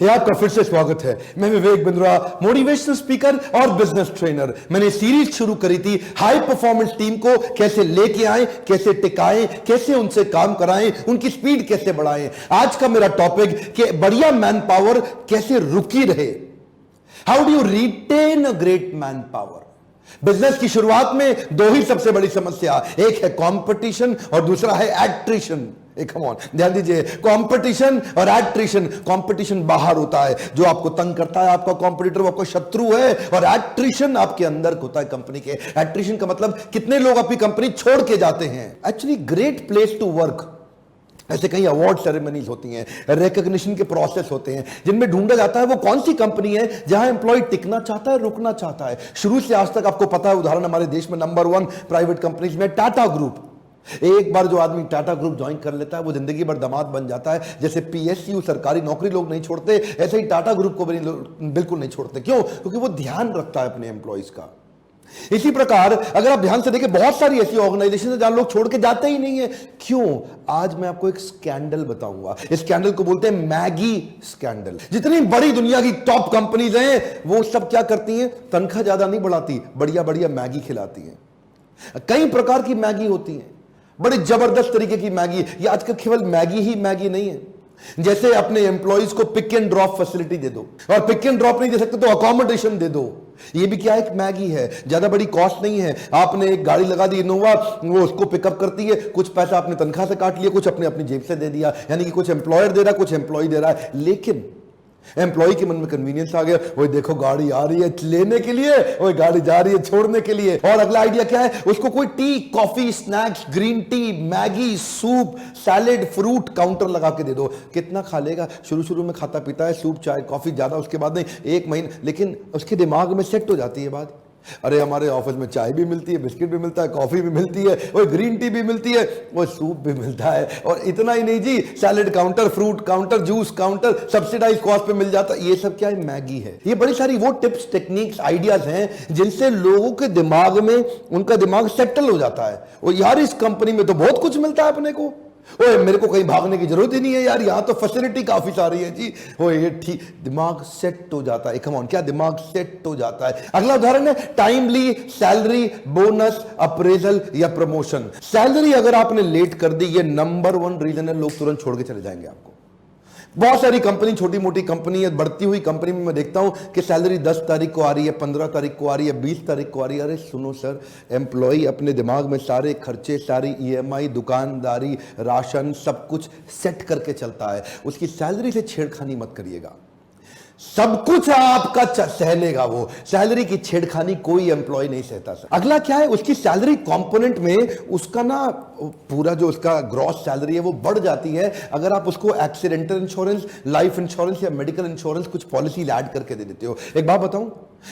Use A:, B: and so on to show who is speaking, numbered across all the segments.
A: ये आपका फिर से स्वागत है। मैं विवेक बिंद्रा, मोटिवेशनल स्पीकर और बिजनेस ट्रेनर। मैंने सीरीज शुरू करी थी हाई परफॉर्मेंस टीम को कैसे लेके आए, कैसे टिकाएं, कैसे उनसे काम कराएं, उनकी स्पीड कैसे बढ़ाएं। आज का मेरा टॉपिक कि बढ़िया मैन पावर कैसे रुकी रहे। How do you retain a great man power. Business की शुरुआत में दो ही सबसे बड़ी समस्या, एक है कंपटीशन और दूसरा है एट्रिशन। कम ऑन, ध्यान दीजिए, कंपटीशन और एट्रिशन। कंपटीशन बाहर होता है, जो आपको तंग करता है, आपका कंपटीटर वो आपका शत्रु है, और एट्रिशन आपके अंदर होता है कंपनी के। एट्रिशन का मतलब कितने लोग आपकी कंपनी छोड़ के जाते हैं। Actually great place to work, ऐसे कई अवार्ड सेरेमनीज होती हैं, रिकॉग्निशन के प्रोसेस होते हैं, जिनमें ढूंढा जाता है वो कौन सी कंपनी है जहां एम्प्लॉय टिकना चाहता है, रुकना चाहता है। शुरू से आज तक आपको पता है, उदाहरण हमारे देश में नंबर 1 प्राइवेट कंपनीज में टाटा ग्रुप। एक बार जो आदमी टाटा ग्रुप ज्वाइन कर लेता है वो जिंदगी भर दामाद बन जाता है। जैसे पीएसयू सरकारी नौकरी लोग नहीं छोड़ते, ऐसे ही टाटा ग्रुप को बिल्कुल नहीं छोड़ते। क्यों? क्योंकि वो ध्यान रखता है अपने एम्प्लॉयज का। इसी प्रकार अगर आप ध्यान से देखें, बहुत सारी ऐसी ऑर्गेनाइजेशन है जहां लोग छोड़ के जाते ही नहीं है। क्यों? आज मैं आपको एक स्कैंडल बताऊंगा। इस स्कैंडल को बोलते हैं मैगी स्कैंडल। जितनी बड़ी दुनिया की टॉप कंपनीज हैं वो सब क्या करती हैं? तनख्वाह ज्यादा नहीं बढ़ाती, बढ़िया बढ़िया मैगी खिलाती हैं। कई प्रकार की मैगी होती है, बड़ी जबरदस्त तरीके की मैगी। ये आजकल केवल मैगी ही मैगी नहीं है। जैसे अपने एम्प्लॉइज को पिक एंड ड्रॉप फैसिलिटी दे दो, और पिक एंड ड्रॉप नहीं दे सकते तो अकोमोडेशन दे दो। ये भी क्या, एक मैगी है। ज्यादा बड़ी कॉस्ट नहीं है। आपने एक गाड़ी लगा दी इनोवा, वो उसको पिकअप करती है, कुछ पैसा अपने तनख्वाह से काट लिया, कुछ अपनी जेब से दे दिया। यानी कि कुछ एम्प्लॉयर दे रहा है, कुछ एम्प्लॉय दे रहा है। लेकिन एम्प्लॉय के मन में कन्वीनियंस आ गया, वो देखो गाड़ी आ रही है लेने के लिए, वो गाड़ी जा रही है छोड़ने के लिए। और अगला आइडिया क्या है? उसको कोई T, coffee, snacks, green tea, Maggi, soup, salad, fruit counter लगा के दे दो। कितना खा लेगा? शुरू में खाता पीता है, सूप, चाय, कॉफी, ज्यादा उसके बाद नहीं, 1 महीने। लेकिन उसके दिमाग में सेट हो जाती है बात, अरे हमारे ऑफिस में चाय भी मिलती है, बिस्किट भी मिलता है, कॉफी भी मिलती है, वो ग्रीन टी भी मिलती है, वो सूप भी मिलता है। और इतना ही नहीं जी, salad counter, fruit counter, juice counter subsidized cost पे मिल जाता है। ये सब क्या है? मैगी है। ये बड़ी सारी वो टिप्स, टेक्निक्स, आइडियाज हैं जिनसे लोगों के दिमाग में उनका दिमाग सेटल हो जाता है। वो यार इस कंपनी में तो बहुत कुछ मिलता है अपने को, ओए मेरे को कहीं भागने की जरूरत ही नहीं है यार, यहां तो फैसिलिटी काफी सारी है जी। ओए ये ठीक, दिमाग सेट हो जाता है। कम ऑन, क्या दिमाग सेट हो जाता है। अगला उदाहरण है टाइमली सैलरी, बोनस, अप्रेजल या प्रमोशन। सैलरी अगर आपने लेट कर दी, ये नंबर 1 रीजन है, लोग तुरंत छोड़ के चले जाएंगे आपको। बहुत सारी कंपनी, छोटी मोटी कंपनी है, बढ़ती हुई कंपनी में मैं देखता हूं कि सैलरी 10 तारीख को आ रही है, 15 तारीख को आ रही है, 20 तारीख को आ रही है। अरे सुनो सर, एम्प्लॉय अपने दिमाग में सारे खर्चे, सारी ईएमआई, दुकानदारी, राशन, सब कुछ सेट करके चलता है। उसकी सैलरी से छेड़खानी मत करिएगा। सब कुछ आपका सह लेगा वो, सैलरी की छेड़खानी कोई एम्प्लॉय नहीं सहता सर। अगला क्या है? उसकी सैलरी कंपोनेंट में उसका ना पूरा जो उसका ग्रॉस सैलरी है वो बढ़ जाती है अगर आप उसको एक्सीडेंटल इंश्योरेंस, लाइफ इंश्योरेंस या मेडिकल इंश्योरेंस कुछ पॉलिसी ऐड करके दे देते हो। एक बात बताऊं,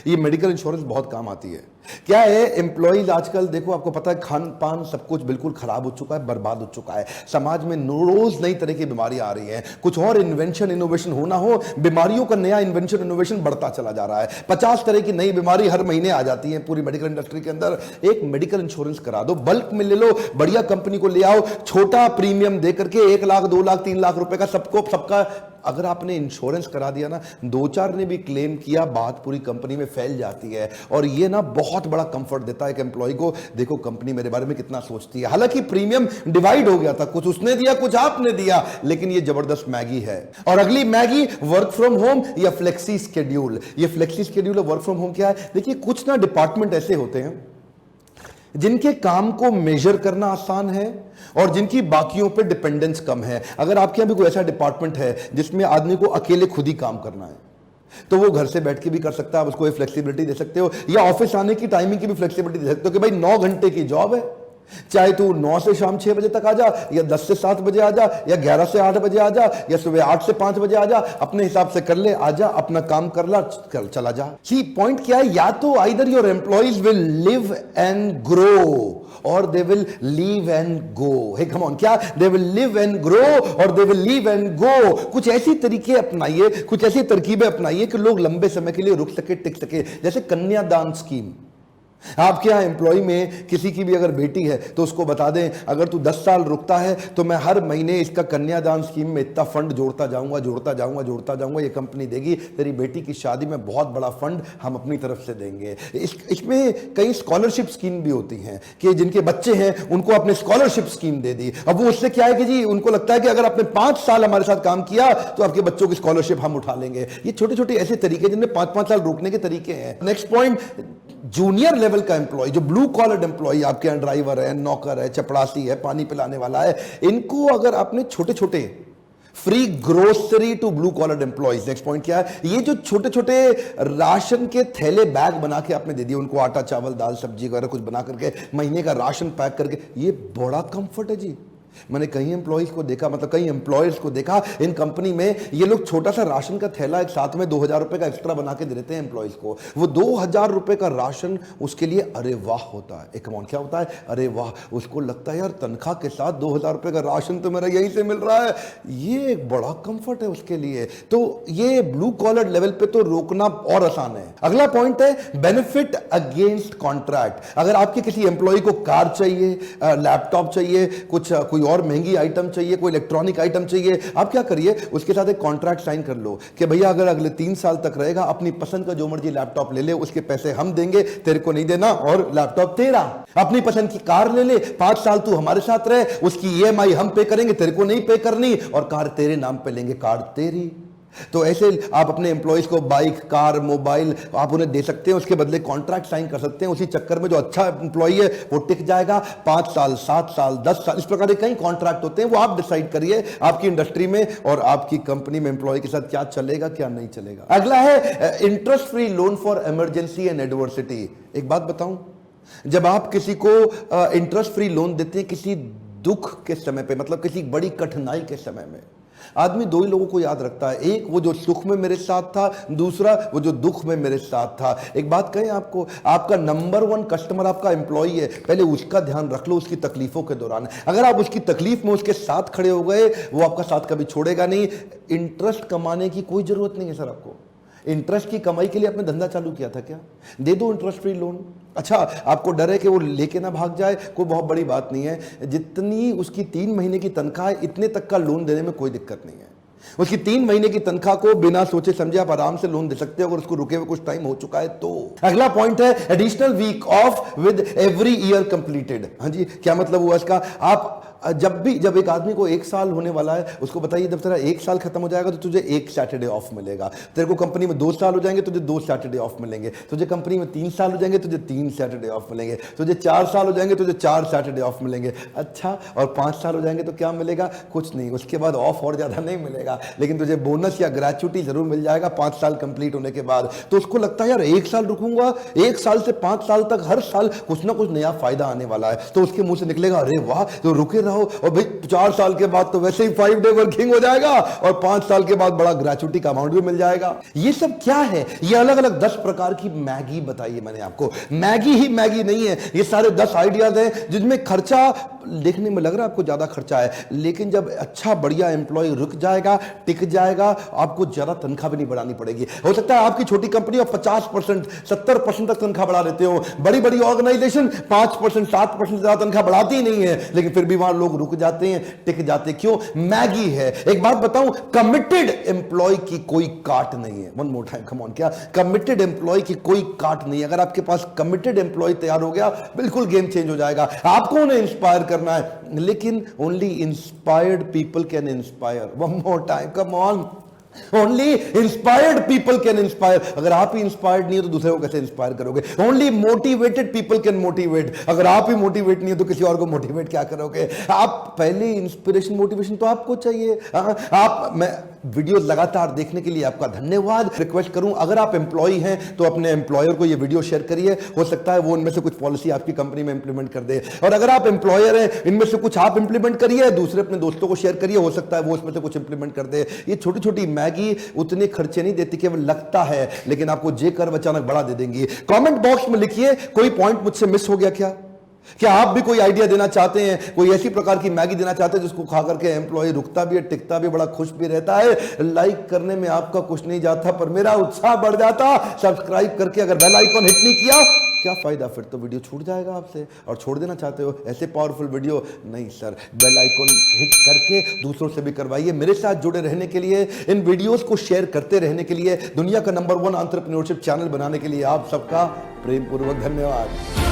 A: ये मेडिकल इंश्योरेंस बहुत काम आती है। क्या है, एम्प्लॉइज आजकल देखो, आपको पता है खान पान सब कुछ बिल्कुल खराब हो चुका है, बर्बाद हो चुका है। समाज में रोज नई तरह की बीमारियां आ रही हैं। कुछ और इन्वेंशन, इनोवेशन होना हो, बीमारियों का नया इन्वेंशन, इनोवेशन बढ़ता चला जा रहा है। 50 तरह की नई बीमारी हर महीने आ जाती है पूरी मेडिकल इंडस्ट्री के अंदर। एक मेडिकल इंश्योरेंस करा दो, बल्क में ले लो, बढ़िया कंपनी को ले आओ, छोटा प्रीमियम दे करके 1 लाख, 2 लाख, 3 लाख रुपए का सबका अगर आपने इंश्योरेंस करा दिया ना, 2-4 ने भी क्लेम किया, बात पूरी कंपनी में फैल जाती है। और ये ना बहुत बड़ा कंफर्ट देता है एक एम्प्लॉय को, देखो कंपनी मेरे बारे में कितना सोचती है। हालांकि प्रीमियम डिवाइड हो गया था, कुछ उसने दिया, कुछ आपने दिया, लेकिन ये जबरदस्त मैगी है। और अगली मैगी, वर्क फ्रॉम होम या फ्लेक्सी शेड्यूल। ये फ्लेक्सी शेड्यूल और वर्क फ्रॉम होम क्या है? देखिए, कुछ ना डिपार्टमेंट ऐसे होते हैं जिनके काम को मेजर करना आसान है और जिनकी बाकियों पे डिपेंडेंस कम है। अगर आपके यहां भी कोई ऐसा डिपार्टमेंट है जिसमें आदमी को अकेले खुद ही काम करना है, तो वो घर से बैठ के भी कर सकता है। आप उसको फ्लेक्सिबिलिटी दे सकते हो, या ऑफिस आने की टाइमिंग की भी फ्लेक्सिबिलिटी दे सकते हो कि भाई 9 घंटे की जॉब है, चाहे तू 9 से शाम 6 बजे तक आ जा, या 10 से 7 बजे आ जा, या 11 से 8 बजे आ जा, या सुबह 8 से 5 बजे आ जा, अपने हिसाब से कर ले, आ जा, अपना काम कर ला, चला जा। सी पॉइंट क्या है? या तो either your employees will live and grow और they will leave and go. Hey come on, क्या? They will live and grow और they will leave and go. कुछ ऐसी तरीके अपनाइए, कुछ ऐसी तरकीबें अपनाइए कि लोग लंबे समय के लिए रुक सके, टिक सके। जैसे कन्यादान स्कीम, आपके यहाँ एम्प्लॉय में किसी की भी अगर बेटी है तो उसको बता दें, अगर तू 10 साल रुकता है तो मैं हर महीने इसका कन्यादान स्कीम में इतना फंड जोड़ता जाऊंगा, ये कंपनी देगी, तेरी बेटी की शादी में बहुत बड़ा फंड हम अपनी तरफ से देंगे। इसमें कई स्कॉलरशिप स्कीम भी होती हैं कि जिनके बच्चे हैं उनको अपने स्कॉलरशिप स्कीम दे दी। अब वो उससे क्या है कि जी उनको लगता है कि अगर आपने 5 साल हमारे साथ काम किया तो आपके बच्चों की स्कॉलरशिप हम उठा लेंगे। ये छोटे छोटे ऐसे तरीके जिनमें 5-5 साल रोकने के तरीके हैं। नेक्स्ट पॉइंट, जूनियर लेवल का एम्प्लॉय, जो ब्लू कॉलर एम्प्लॉय, आपके यहाँ ड्राइवर है, नौकर है, चपड़ासी है, पानी पिलाने वाला है, इनको अगर आपने छोटे छोटे free grocery to blue collar employees. Next point क्या है, ये जो छोटे छोटे राशन के थैले बैग बना के आपने दे दिए उनको, आटा चावल दाल सब्जी वगैरह कुछ बना करके महीने का राशन पैक करके, ये बड़ा कंफर्ट है जी। मैंने कई एम्प्लॉयज को देखा, मतलब कई एम्प्लॉयर्स को देखा इन कंपनी में, ये लोग छोटा सा राशन का थैला एक साथ में 2000 रुपए का एक्स्ट्रा बना के दे देते हैं एम्प्लॉयज को। वो 2000 रुपए का राशन उसके लिए अरे वाह होता है। एक अमाउंट क्या होता है, अरे वाह। उसको लगता है यार तनख्वाह के साथ 2000 रुपए का राशन तो मेरा यहीं से मिल रहा है, ये एक बड़ा कंफर्ट है उसके लिए। तो ये ब्लू कॉलर लेवल पे तो रोकना और आसान है। अगला पॉइंट है बेनिफिट अगेंस्ट कॉन्ट्रैक्ट। अगर आपके किसी एम्प्लॉय को कार चाहिए, लैपटॉप चाहिए, कोई और महंगी आइटम चाहिए, कोई इलेक्ट्रॉनिक आइटम चाहिए, आप क्या करिए, उसके साथ एक कॉन्ट्रैक्ट साइन कर लो कि भैया अगर अगले 3 साल तक रहेगा अपनी पसंद का जो मर्जी लैपटॉप ले ले, उसके पैसे हम देंगे, तेरे को नहीं देना, और लैपटॉप तेरा। अपनी पसंद की कार ले ले, 5 साल तू हमारे साथ रहे, उसकी ईएमआई हम पे करेंगे, तेरे को नहीं पे करनी, और कार तेरे नाम पे लेंगे, कार तेरी। तो ऐसे आप अपने एम्प्लॉयज को बाइक, कार, मोबाइल आप उन्हें दे सकते हैं, उसके बदले कॉन्ट्रैक्ट साइन कर सकते हैं। उसी चक्कर में जो अच्छा एम्प्लॉय है वो टिक जाएगा 5 साल, 7 साल, 10 साल, इस प्रकार के कई कॉन्ट्रैक्ट होते हैं। वो आप डिसाइड करिए आपकी इंडस्ट्री में और आपकी कंपनी में एम्प्लॉय के साथ क्या चलेगा क्या नहीं चलेगा। अगला है interest free loan for emergency and adversity. एक बात बताऊं, जब आप किसी को इंटरेस्ट फ्री लोन देते हैं किसी दुख के समय पे, मतलब किसी बड़ी कठिनाई के समय में, आदमी 2 ही लोगों को याद रखता है, एक वो जो सुख में मेरे साथ था, दूसरा वो जो दुख में मेरे साथ था। एक बात कहें आपको, आपका नंबर 1 कस्टमर आपका एम्प्लॉय है, पहले उसका ध्यान रख लो उसकी तकलीफों के दौरान। अगर आप उसकी तकलीफ में उसके साथ खड़े हो गए, वो आपका साथ कभी छोड़ेगा नहीं। इंटरेस्ट कमाने की कोई जरूरत नहीं है सर आपको। इंटरेस्ट की कमाई के लिए आपने धंधा चालू किया था क्या? दे दो इंटरेस्ट फ्री लोन। अच्छा, आपको डर है कि वो लेके ना भाग जाए, कोई बहुत बड़ी बात नहीं है। जितनी उसकी 3 महीने की तनख्वाह है, इतने तक का लोन देने में कोई दिक्कत नहीं है। उसकी 3 महीने की तनख्वाह को बिना सोचे समझे आप आराम से लोन दे सकते हो, अगर उसको रुके हुए कुछ टाइम हो चुका है तो। अगला पॉइंट है additional week off with every year completed. हाँ जी, क्या मतलब हुआ इसका? आप जब एक आदमी को 1 साल होने वाला है, उसको बताइए जब तेरा 1 साल खत्म हो जाएगा तो तुझे 1 सैटरडे ऑफ मिलेगा। तेरे को कंपनी में 2 साल हो जाएंगे, तुझे 2 सैटरडे ऑफ मिलेंगे। तुझे कंपनी में 3 साल हो जाएंगे, तुझे 3 सैटरडे ऑफ मिलेंगे। तुझे 4 साल हो जाएंगे, तुझे 4 सैटरडे ऑफ मिलेंगे। अच्छा, और 5 साल हो जाएंगे तो क्या मिलेगा? कुछ नहीं, उसके बाद ऑफ और ज्यादा नहीं मिलेगा, लेकिन तुझे बोनस या ग्रेच्युटी जरूर मिल जाएगा 5 साल कंप्लीट होने के बाद। तो उसको लगता है यार 1 साल रुकूंगा, 1 साल से 5 साल तक हर साल कुछ ना कुछ नया फायदा आने वाला है। तो उसके मुंह से निकलेगा अरे वाह, तो रुके रहो। और भाई 4 साल के बाद तो वैसे ही 5 डे वर्किंग हो जाएगा, और 5 साल के बाद बड़ा ग्रेच्युटी का अमाउंट भी मिल जाएगा। ये सब क्या है? ये अलग अलग 10 प्रकार की मैगी बताइए मैंने आपको। मैगी ही मैगी नहीं है, ये सारे 10 आइडियाज हैं जिसमें खर्चा देखने में लग रहा है आपको ज्यादा खर्चा है, लेकिन जब अच्छा बढ़िया एम्प्लॉय रुक जाएगा, टिक जाएगा, आपको ज्यादा तनख्वाह भी नहीं बढ़ानी पड़ेगी। हो सकता है आपकी छोटी कंपनी और 50%, 70% तक तनख्वाह बढ़ा देते हो। बड़ी बड़ी ऑर्गेनाइजेशन 5%, 7% ज्यादा तनख्वाह बढ़ाती नहीं है, लेकिन फिर भी वहां लोग रुक जाते हैं, टिक जाते। क्यों? मैगी है। एक बात बताऊं, कमिटेड एम्प्लॉय की कोई काट नहीं है। One more time, come on, क्या? कमिटेड एम्प्लॉय की कोई काट नहीं है। अगर आपके पास कमिटेड एम्प्लॉय तैयार हो गया, बिल्कुल गेम चेंज हो जाएगा। आपको उन्हें इंस्पायर करना है, लेकिन only inspired people can inspire. One more time, come on, only inspired people can inspire. अगर आप ही इंस्पायर्ड नहीं हो तो दूसरे को कैसे इंस्पायर करोगे? Only motivated people can motivate. अगर आप ही मोटिवेट नहीं हो तो किसी और को मोटिवेट क्या करोगे? आप पहले इंस्पिरेशन, मोटिवेशन तो आपको चाहिए। मैं वीडियो लगातार देखने के लिए आपका धन्यवाद। रिक्वेस्ट करूं, अगर आप एम्प्लॉय हैं तो अपने एम्प्लॉयर को ये वीडियो शेयर करिए, हो सकता है वो उनमें से कुछ पॉलिसी आपकी कंपनी में इंप्लीमेंट कर दे। और अगर आप एम्प्लॉयर हैं, इनमें से कुछ आप इंप्लीमेंट करिए, दूसरे अपने दोस्तों को शेयर करिए, हो सकता है वो उसमें से कुछ इंप्लीमेंट कर दे। ये छोटी छोटी मैगी उतने खर्चे नहीं देती, केवल लगता है, लेकिन आपको जे कर अचानक बढ़ा दे देंगी। कमेंट बॉक्स में लिखिए कोई पॉइंट मुझसे मिस हो गया क्या आप भी कोई आइडिया देना चाहते हैं, कोई ऐसी प्रकार की मैगी देना चाहते हैं जिसको खा करके एम्प्लॉय रुकता भी है, टिकता भी, बड़ा खुश भी रहता है। लाइक करने में आपका कुछ नहीं जाता, पर मेरा उत्साह बढ़ जाता। सब्सक्राइब करके अगर बेल आइकॉन हिट नहीं किया, क्या फायदा, फिर तो वीडियो छूट जाएगा आपसे। और छोड़ देना चाहते हो ऐसे पावरफुल वीडियो? नहीं सर, बेल आइकन हिट करके दूसरों से भी करवाइए। मेरे साथ जुड़े रहने के लिए, इन वीडियोस को शेयर करते रहने के लिए, दुनिया का नंबर 1 एंटरप्रेन्योरशिप चैनल बनाने के लिए आप सबका प्रेम पूर्वक धन्यवाद।